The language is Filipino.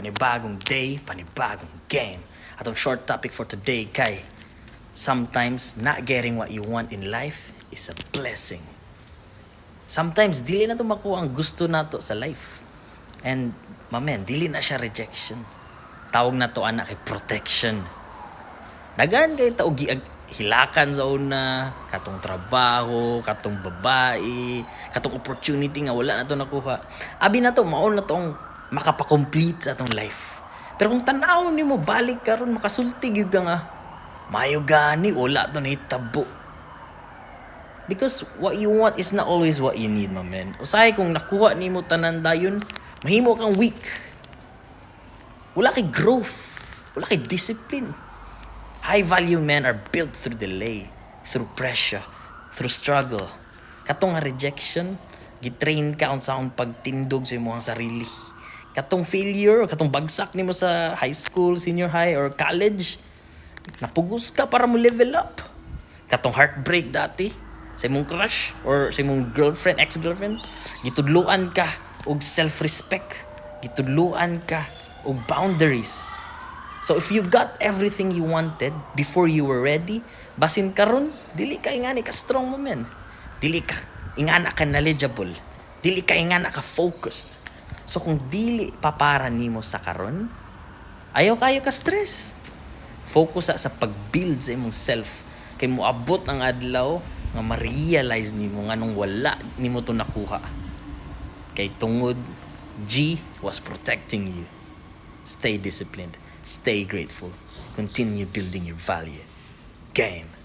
Panibagong day, panibagong game. Atong short topic for today kay sometimes not getting what you want in life is a blessing. Sometimes dili na to makuha ang gusto nato sa life. And mamen, dili na siya rejection. Tawag na to anak kay protection. Dagan kay ta og hilakan sa una, katong trabaho, katong babae, katong opportunity nga wala na to nakuha. Abi na to mao na tong makapakomplete sa atong life. Pero kung tanaw nimo balik karon makasulti gyud ka nga mayo gani wala to nahitabo. Because what you want is not always what you need, my man. Usahay kung nakuha nimo tanan dayon, mahimo kang weak. Wala kay growth, wala kay discipline. High value men are built through delay, through pressure, through struggle. Katong nga rejection, gitrain ka unsa ang pagtindog sa imong sarili. Katong failure, katong bagsak nimo sa high school, senior high, or college, napugos ka para mo level up. Katong heartbreak dati, sa imong crush, or sa imong girlfriend, ex-girlfriend, gitudluan ka og self-respect. Gitudluan ka og boundaries. So if you got everything you wanted before you were ready, basin karon dili ka ingani ka strong mo men. Dili ka ingana ka knowledgeable. Dili ka ingana ka focused. So kung dili papara nimo sa karon, ayaw kayo ka stress. Focus sa pag-build sa imong self kay moabot ang adlaw nga ma-realize nimo nganong wala nimo to nakuha. Kay tungod G was protecting you. Stay disciplined, stay grateful, continue building your value. Game.